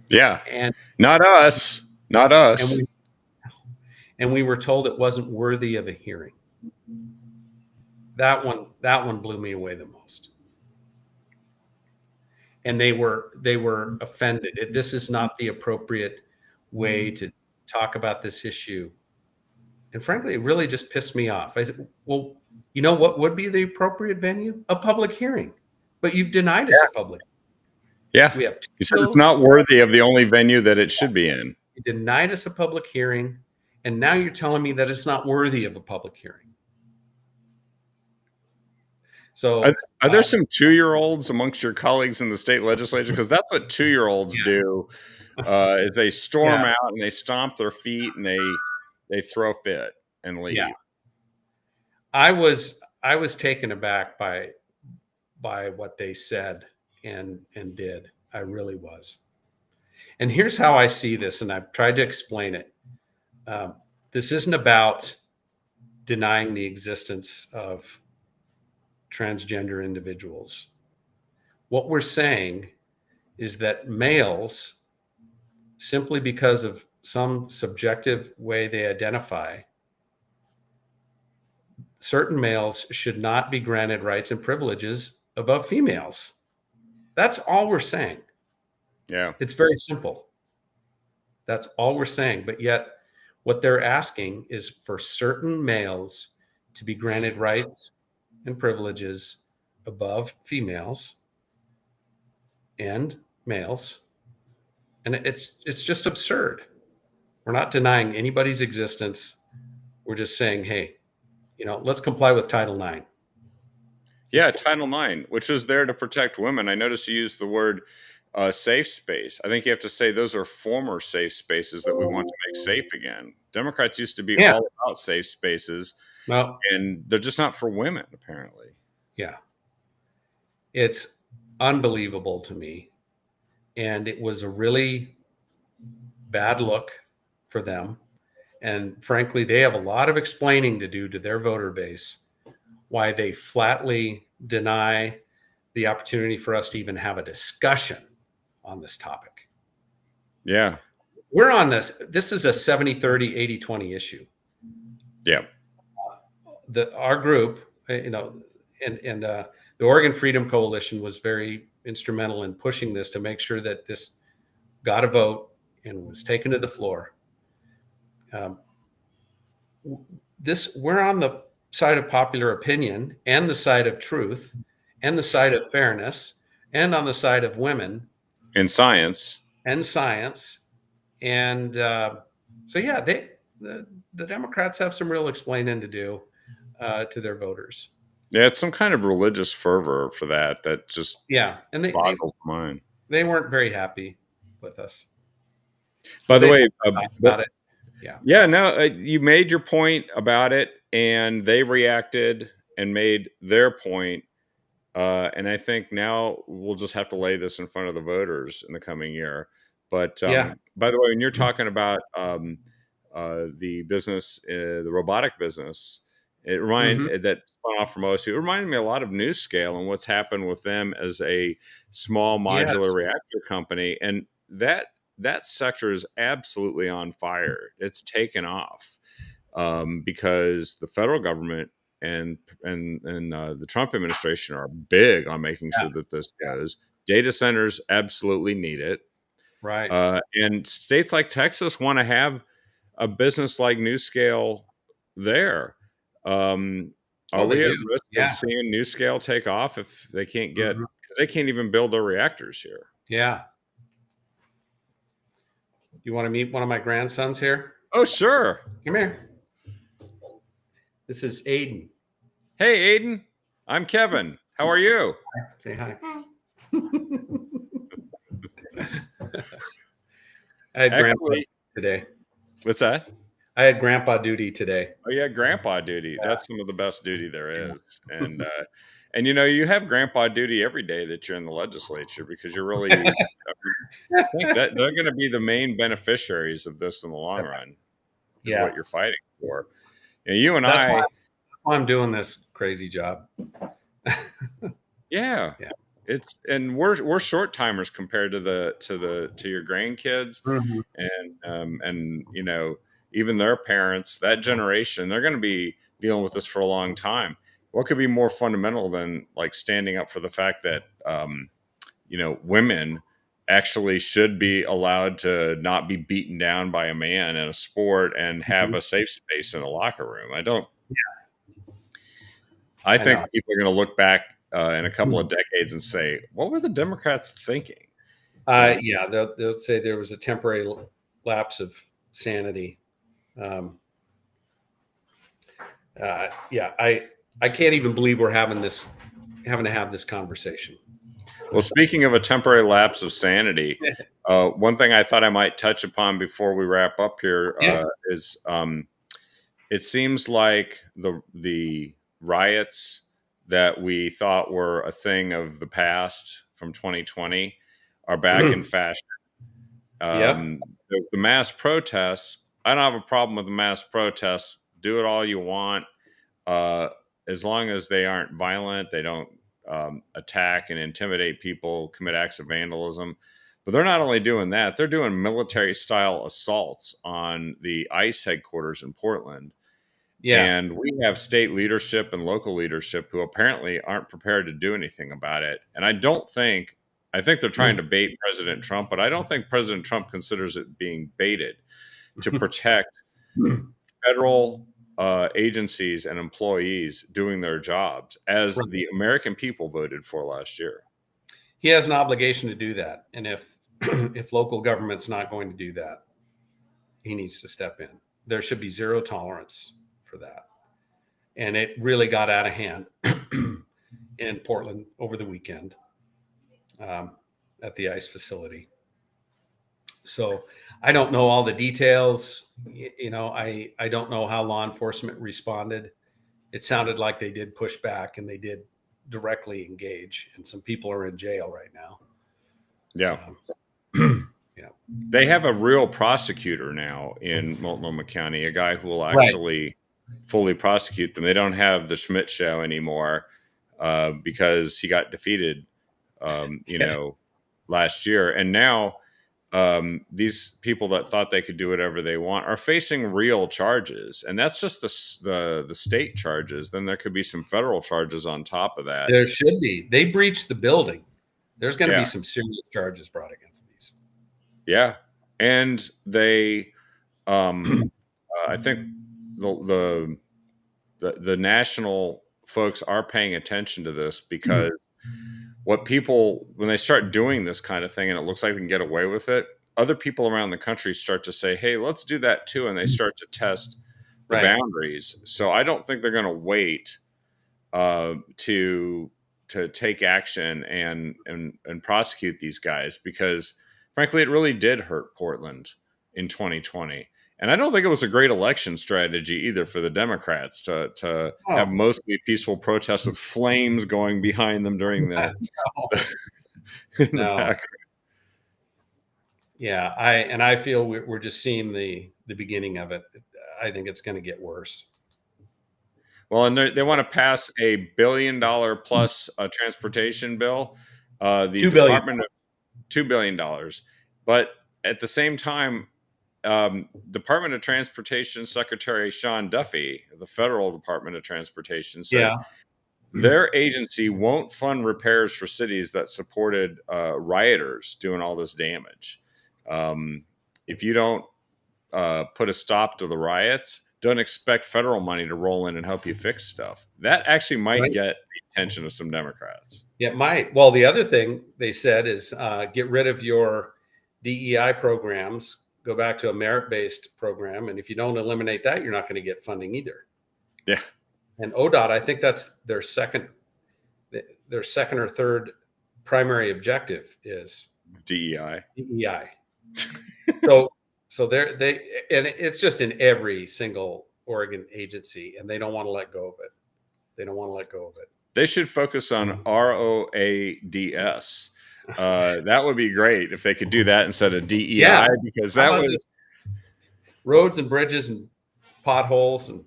A: Yeah.
B: And
A: not us. Not us.
B: And we were told it wasn't worthy of a hearing. That one blew me away the most. And they were offended. This is not the appropriate way to talk about this issue. And frankly, it really just pissed me off. I said, well, you know what would be the appropriate venue? A public hearing. But you've denied us a public.
A: Yeah.
B: We have
A: you said it's not worthy of the only venue that it should be in.
B: You denied us a public hearing, and now you're telling me that it's not worthy of a public hearing. So
A: are there some 2-year-olds amongst your colleagues in the state legislature? Because that's what 2-year-olds do, is they storm out and they stomp their feet and they throw a fit and leave.
B: Yeah. I was taken aback by what they said and did. I really was. And here's how I see this, and I've tried to explain it. This isn't about denying the existence of transgender individuals. What we're saying is that males, simply because of some subjective way they identify, certain males should not be granted rights and privileges above females. That's all we're saying.
A: Yeah.
B: It's very simple. That's all we're saying. But yet what they're asking is for certain males to be granted rights and privileges above females and males. And it's just absurd. We're not denying anybody's existence. We're just saying, hey, let's comply with Title IX.
A: Yeah, Title IX, which is there to protect women. I noticed you used the word safe space. I think you have to say those are former safe spaces that we want to make safe again. Democrats used to be all about safe spaces, and they're just not for women, apparently.
B: Yeah. It's unbelievable to me. And it was a really bad look for them. And frankly, they have a lot of explaining to do to their voter base why they flatly deny the opportunity for us to even have a discussion on this topic.
A: Yeah.
B: We're on this. This is a 70-30, 80-20 issue.
A: Yeah.
B: Our group, and the Oregon Freedom Coalition was very instrumental in pushing this to make sure that this got a vote and was taken to the floor. We're on the side of popular opinion and the side of truth and the side of fairness and on the side of women
A: and science.
B: And so yeah, the Democrats have some real explaining to do to their voters.
A: Yeah, it's some kind of religious fervor for that just
B: and they
A: boggles the mind.
B: They weren't very happy with us.
A: By the way,
B: about it.
A: Yeah, no, you made your point about it, and they reacted and made their point. And I think now we'll just have to lay this in front of the voters in the coming year. But by the way, when you're talking about the business, the robotic business, it reminded that spun off from OSU. It reminded me a lot of NewScale and what's happened with them as a small modular reactor company, and that sector is absolutely on fire. It's taken off because the federal government and the Trump administration are big on making sure that this goes. Data centers absolutely need it.
B: Right.
A: And states like Texas want to have a business like NewScale there. Are
B: Oh, they
A: we at
B: do.
A: risk of
B: Yeah.
A: seeing NewScale take off if they can't get,
B: Mhm.
A: because they can't even build their reactors here?
B: Yeah. You want to meet one of my grandsons here?
A: Oh, sure.
B: Come here. This is Aiden.
A: Hey, Aiden. I'm Kevin. How are you?
B: Say hi.
C: Hi.
B: I had grandpa
A: Actually,
B: today.
A: what's that?
B: I had grandpa duty today.
A: Oh yeah, grandpa duty.
B: Yeah.
A: That's some of the best duty there
B: Yeah.
A: is. And you have grandpa duty every day that you're in the legislature, because you're really, I think that they're going to be the main beneficiaries of this in the long run, is
B: Yeah.
A: what you're fighting for. And you and
B: That's
A: I,
B: why I'm doing this crazy job.
A: yeah.
B: Yeah.
A: And we're short timers compared to your grandkids,
B: Mhm.
A: and even their parents, that generation, they're going to be dealing with this for a long time. What could be more fundamental than like standing up for the fact that women actually should be allowed to not be beaten down by a man in a sport and have a safe space in a locker room? I
B: I
A: think
B: know.
A: people are going to look back in a couple of decades and say, what were the Democrats thinking?
B: Yeah, they'll say there was a temporary lapse of sanity. Yeah, I can't even believe we're having to have this conversation.
A: Well, speaking of a temporary lapse of sanity, one thing I thought I might touch upon before we wrap up here is it seems like the riots that we thought were a thing of the past from 2020 are back in fashion.
B: Yep.
A: The mass protests, I don't have a problem with the mass protests. Do it all you want, as long as they aren't violent, they don't attack and intimidate people, commit acts of vandalism. But they're not only doing that, they're doing military style assaults on the ICE headquarters in Portland.
B: Yeah.
A: And we have state leadership and local leadership who apparently aren't prepared to do anything about it. And I think they're trying to bait President Trump, but I don't think President Trump considers it being baited to protect federal agencies and employees doing their jobs, as
B: Right.
A: the American people voted for last year.
B: He has an obligation to do that, and if if local government's not going to do that, he needs to step in. There should be zero tolerance for that. And it really got out of hand in Portland over the weekend at the ICE facility. So I don't know all the details. I don't know how law enforcement responded. It sounded like they did push back and they did directly engage, and some people are in jail right now.
A: Yeah.
B: Yeah.
A: They have a real prosecutor now in Multnomah County, a guy who will actually fully prosecute them. They don't have the Schmidt show anymore because he got defeated, last year. And now these people that thought they could do whatever they want are facing real charges. And that's just the state charges. Then there could be some federal charges on top of that.
B: There should be. They breached the building. There's going to
A: Yeah.
B: be some serious charges brought against these.
A: Yeah. And they, I think the national folks are paying attention to this, because what people, when they start doing this kind of thing and it looks like they can get away with it, other people around the country start to say, hey, let's do that too. And they start to test the
B: Right.
A: boundaries. So I don't think they're going to wait to take action and prosecute these guys, because frankly, it really did hurt Portland in 2020. And I don't think it was a great election strategy either for the Democrats to have mostly peaceful protests with flames going behind them during the, in the background.
B: Yeah, I feel we're just seeing the beginning of it. I think it's going to get worse.
A: Well, and they want to pass a $1 billion plus transportation bill. The
B: $2 billion.
A: Department of $2 billion, but at the same time, Department of Transportation Secretary Sean Duffy, the federal Department of Transportation, said their agency won't fund repairs for cities that supported rioters doing all this damage. If you don't put a stop to the riots, don't expect federal money to roll in and help you fix stuff. That actually might
B: Right.
A: get the attention of some Democrats.
B: Yeah, well, the other thing they said is get rid of your DEI programs, go back to a merit-based program, and if you don't eliminate that, you're not going to get funding either.
A: Yeah.
B: And ODOT, I think that's their second or third primary objective is
A: It's DEI.
B: DEI. So it's just in every single Oregon agency, and they don't want to let go of it. They don't want to let go of it.
A: They should focus on ROADS. That would be great if they could do that instead of DEI, because that was
B: roads and bridges and potholes. And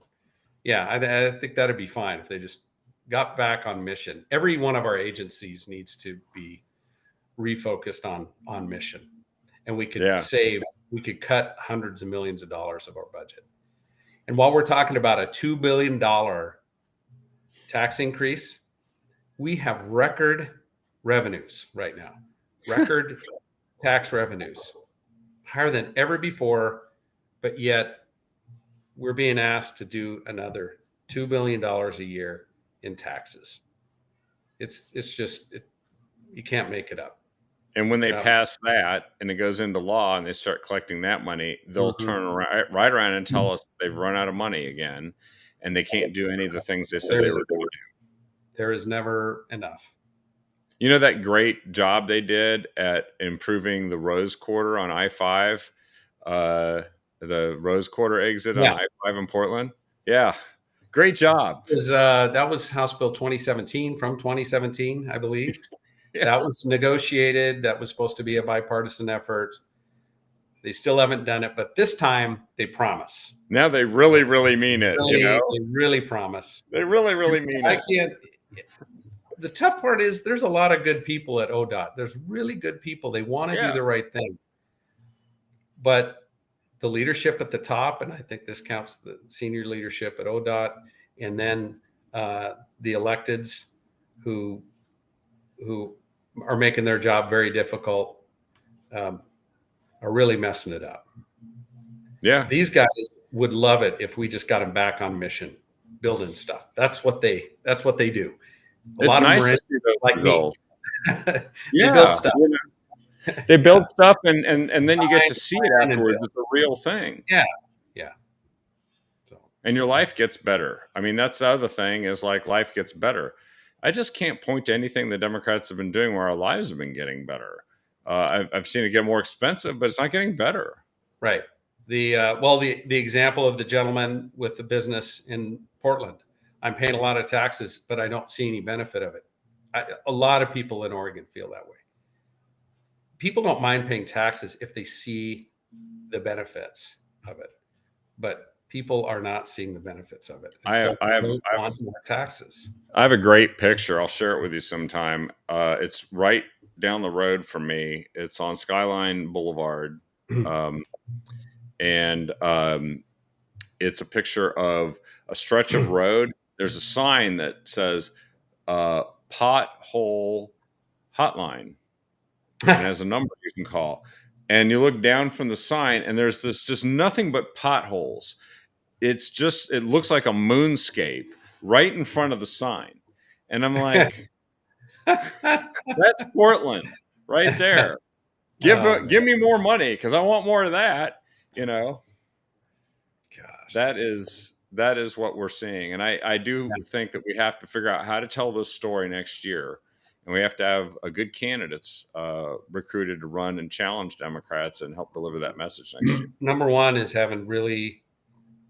B: yeah, I think that'd be fine if they just got back on mission. Every one of our agencies needs to be refocused on mission, and we could we could cut hundreds of millions of dollars of our budget. And while we're talking about a $2 billion tax increase, we have record revenues right now, record tax revenues, higher than ever before, but yet we're being asked to do another $2 billion a year in taxes. It's just, you can't make it up.
A: And when they pass that and it goes into law and they start collecting that money, they'll turn right around and tell us they've run out of money again, and they can't do any of the things they said they were going to do.
B: There is never enough.
A: You know that great job they did at improving the Rose Quarter on I-5, the Rose Quarter exit on I-5 in Portland? Yeah, great job.
B: That was House Bill 2017 from 2017, I believe. Yeah. That was negotiated. That was supposed to be a bipartisan effort. They still haven't done it, but this time they promise.
A: Now they really, really mean it.
B: They really promise.
A: They really, really mean it.
B: The tough part is there's a lot of good people at ODOT. There's really good people. They want to do the right thing. But the leadership at the top, and I think this counts the senior leadership at ODOT, and then the electeds who are making their job very difficult, are really messing it up.
A: Yeah.
B: These guys would love it if we just got them back on mission, building stuff. That's what they do.
A: A lot of nice to see those
B: like
A: results.
B: They build stuff.
A: They build stuff and then you get to see it afterwards. It's a real thing.
B: Yeah. So.
A: And your life gets better. I mean, that's the other thing is like life gets better. I just can't point to anything the Democrats have been doing where our lives have been getting better. I've seen it get more expensive, but it's not getting better.
B: Right. The example of the gentleman with the business in Portland. I'm paying a lot of taxes, but I don't see any benefit of it. A lot of people in Oregon feel that way. People don't mind paying taxes if they see the benefits of it, but people are not seeing the benefits of it.
A: I
B: want more taxes.
A: I have a great picture. I'll share it with you sometime. It's right down the road from me. It's on Skyline Boulevard. And it's a picture of a stretch of road. There's a sign that says pothole hotline. And has a number you can call. And you look down from the sign and there's just nothing but potholes. It looks like a moonscape right in front of the sign. And I'm like, that's Portland right there. Give me more money because I want more of that, Gosh. That is what we're seeing. And I do think that we have to figure out how to tell this story next year. And we have to have a good candidates recruited to run and challenge Democrats and help deliver that message next year.
B: Number one is having really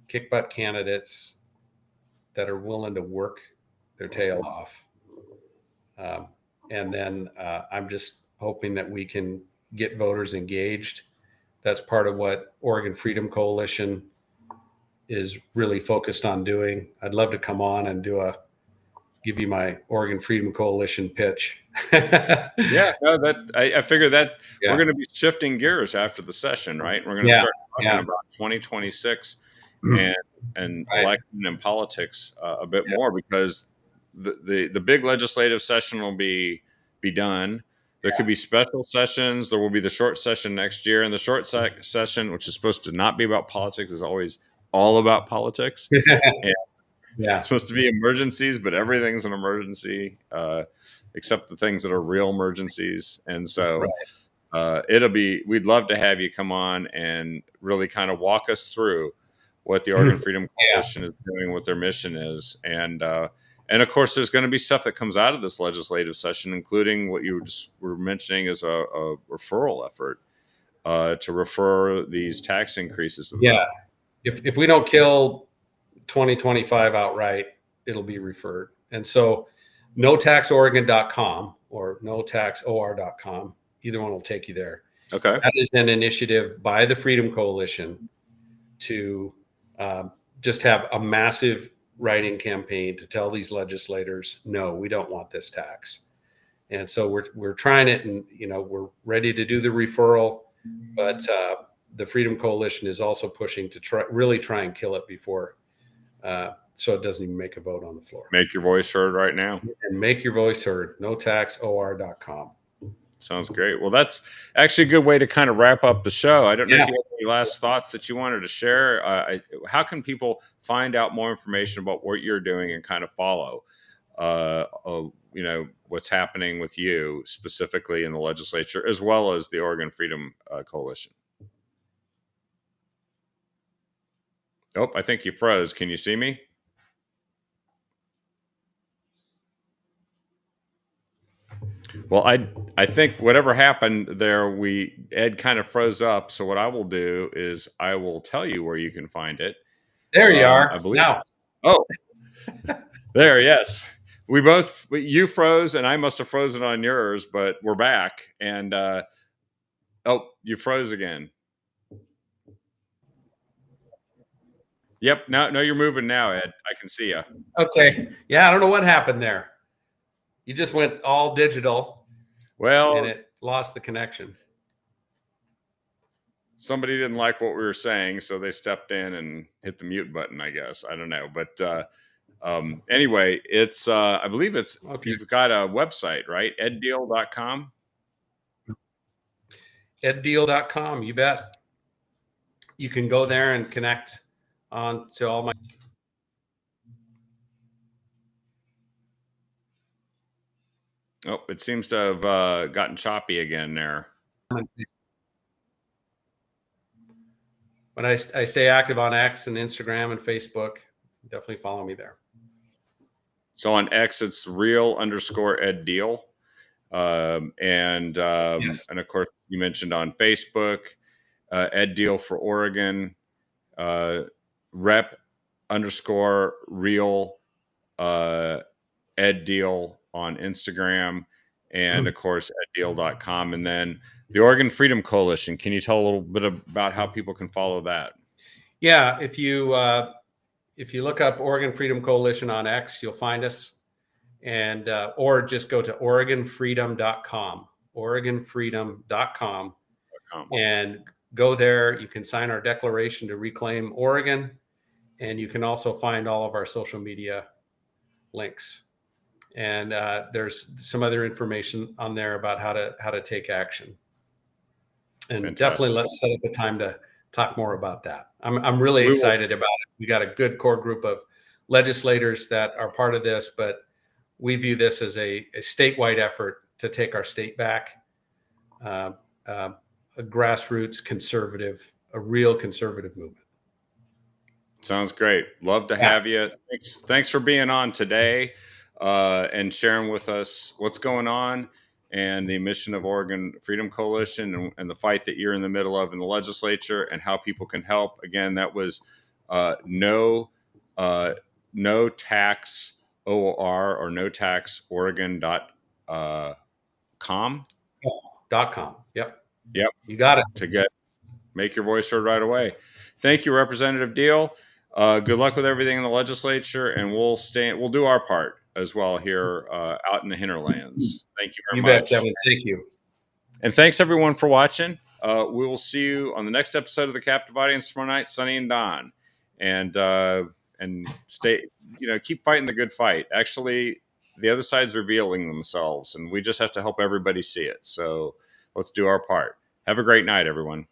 B: kick-butt candidates that are willing to work their tail off. And then I'm just hoping that we can get voters engaged. That's part of what Oregon Freedom Coalition is really focused on doing. I'd love to come on and give you my Oregon Freedom Coalition pitch.
A: Yeah, no, I figure that we're going to be shifting gears after the session, right? We're going to start talking about 2026 and election and politics a bit more, because the big legislative session will be done. There could be special sessions. There will be the short session next year, and the short session, which is supposed to not be about politics, is always all about politics. And
B: Yeah.
A: it's supposed to be emergencies, but everything's an emergency, except the things that are real emergencies. And so we'd love to have you come on and really kind of walk us through what the Oregon Freedom Coalition is doing, what their mission is. And of course, there's going to be stuff that comes out of this legislative session, including what you just were mentioning as a referral effort to refer these tax increases to the
B: If we don't kill 2025 outright, it'll be referred. And so notaxoregon.com or notaxor.com, either one will take you there.
A: Okay.
B: That is an initiative by the Freedom Coalition to just have a massive writing campaign to tell these legislators, no, we don't want this tax. And so we're trying it, and we're ready to do the referral, but the Freedom Coalition is also pushing to try and kill it before, so it doesn't even make a vote on the floor.
A: Make your voice heard right now.
B: And make your voice heard. notaxor.com.
A: Sounds great. Well, that's actually a good way to kind of wrap up the show. I don't know if you have any last thoughts that you wanted to share. How can people find out more information about what you're doing and kind of follow, what's happening with you specifically in the legislature, as well as the Oregon Freedom Coalition? Oh, I think you froze. Can you see me? Well, I think whatever happened there, Ed kind of froze up. So what I will do is I will tell you where you can find it.
B: There you are.
A: I believe.
B: Now.
A: Oh, there. Yes, you froze, and I must have frozen on yours, but we're back. And you froze again. Yep. No, you're moving now, Ed. I can see you.
B: Okay. Yeah, I don't know what happened there. You just went all digital.
A: Well,
B: and it lost the connection.
A: Somebody didn't like what we were saying, so they stepped in and hit the mute button, I guess. I don't know. But anyway, it's I believe it's You've got a website, right? eddeal.com.
B: eddeal.com, you bet. You can go there and connect on to all my
A: it seems to have gotten choppy again there.
B: But I stay active on X and Instagram and Facebook. Definitely follow me there.
A: So on X, it's real_EdDeal. And of course, you mentioned on Facebook, EdDeal for Oregon, rep_real EdDeal on Instagram, and of course eddeal.com. And then the Oregon Freedom Coalition. Can you tell a little bit about how people can follow that?
B: Yeah, if you look up Oregon Freedom Coalition on X, you'll find us, and or just go to OregonFreedom.com, OregonFreedom.com, and go there. You can sign our declaration to reclaim Oregon, and you can also find all of our social media links. And there's some other information on there about how to take action. And
A: Fantastic.
B: Definitely let's set up a time to talk more about that. I'm really excited about it. We got a good core group of legislators that are part of this, but we view this as a statewide effort to take our state back, a grassroots conservative, a real conservative movement.
A: Sounds great. Love to have you. Thanks for being on today and sharing with us what's going on and the mission of Oregon Freedom Coalition and the fight that you're in the middle of in the legislature and how people can help. Again, that was notaxor or notaxoregon.com.
B: .com. Yep.
A: You
B: got it.
A: To make your voice heard right away. Thank you, Representative Deal. Good luck with everything in the legislature, and we'll do our part as well here out in the hinterlands. Thank you very much.
B: You bet, Devin. Thank you.
A: And thanks everyone for watching. We will see you on the next episode of The Captive Audience tomorrow night, Sunny and Don. And and stay, keep fighting the good fight. Actually, the other side's revealing themselves, and we just have to help everybody see it. So let's do our part. Have a great night, everyone.